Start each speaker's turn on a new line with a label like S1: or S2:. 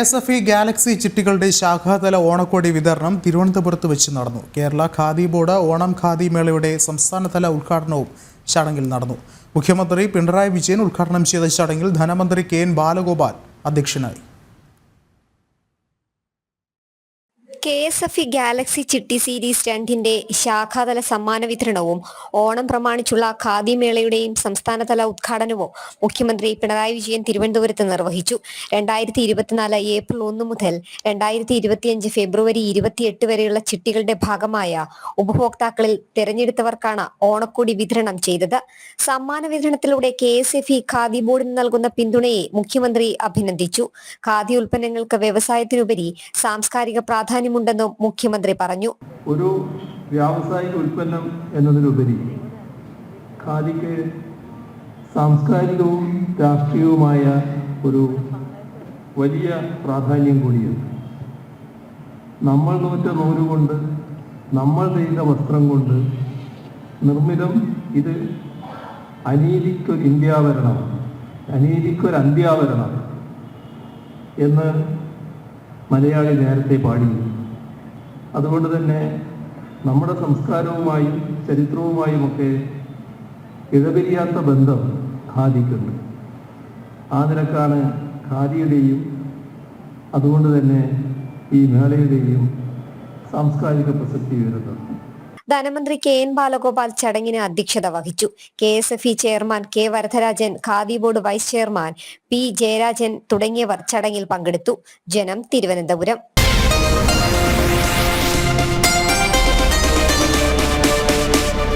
S1: KSFE Galaxy ചിട്ടികളുടെ ശാഖാതല ഓണക്കോടി വിതരണം തിരുവനന്തപുരത്ത് വെച്ച് നടന്നു. കേരള ഖാദി ബോർഡ് ഓണം ഖാദി മേളയുടെ സംസ്ഥാനതല ഉദ്ഘാടനവും ചടങ്ങിൽ നടന്നു. മുഖ്യമന്ത്രി പിണറായി വിജയൻ ഉദ്ഘാടനം ചെയ്ത ചടങ്ങിൽ ധനമന്ത്രി KN ബാലഗോപാൽ അധ്യക്ഷനായി.
S2: KSFE ഗാലക്സി ചിട്ടി സീരീസ് 2ന്റെ ശാഖാതല സമ്മാന വിതരണവും ഓണം പ്രമാണിച്ചുള്ള ഖാദി മേളയുടെയും സംസ്ഥാനതല ഉദ്ഘാടനവും മുഖ്യമന്ത്രി പിണറായി വിജയൻ തിരുവനന്തപുരത്ത് നിർവഹിച്ചു. 2024 ഏപ്രിൽ 1 മുതൽ 2025 ഫെബ്രുവരി 28 വരെയുള്ള ചിട്ടികളുടെ ഭാഗമായ ഉപഭോക്താക്കളിൽ തെരഞ്ഞെടുത്തവർക്കാണ് ഓണക്കോടി വിതരണം ചെയ്തത്. സമ്മാന വിതരണത്തിലൂടെ KSFE ഖാദി ബോർഡിന് നൽകുന്ന പിന്തുണയെ മുഖ്യമന്ത്രി അഭിനന്ദിച്ചു. ഖാദി ഉൽപ്പന്നങ്ങൾക്ക് വ്യവസായത്തിനുപരി സാംസ്കാരിക പ്രാധാന്യം ുണ്ടെന്നും മുഖ്യമന്ത്രി പറഞ്ഞു.
S3: ഒരു വ്യാവസായിക ഉൽപ്പന്നം എന്നതിലുപരി ഖാദിക്ക് സാംസ്കാരികവും രാഷ്ട്രീയവുമായ ഒരു വലിയ പ്രാധാന്യം കൂടിയുണ്ട്. നമ്മൾ നൂറ്റ നൂല് കൊണ്ട്, നമ്മൾ നെയ്ത വസ്ത്രം കൊണ്ട് നിർമ്മിതം ഇത് അനീതിക്കൊരു ഇന്ത്യാവരണം, അനീതിക്കൊരു അന്ത്യാവരണം എന്ന് മലയാളി നേരത്തെ പാടിയിരുന്നു. അതുകൊണ്ട് തന്നെ നമ്മുടെ സംസ്കാരവുമായും ചരിത്രവുമായുമൊക്കെ ഇഴപിരിയാത്ത ബന്ധം ഖാദിക്കുണ്ട്. ആ നിലക്കാണ് ഖാദിയുടെയും അതുകൊണ്ട് തന്നെ ഈ മേളയുടെയും സാംസ്കാരിക പ്രസക്തി വരുന്നത്.
S2: ധനമന്ത്രി KN ബാലഗോപാൽ ചടങ്ങിന് അധ്യക്ഷത വഹിച്ചു. KSFE chairman K Varadarajan, Khadi board vice chairman P Jayarajan തുടങ്ങിയവർ ചടങ്ങിൽ പങ്കെടുത്തു. ജനം, തിരുവനന്തപുരം.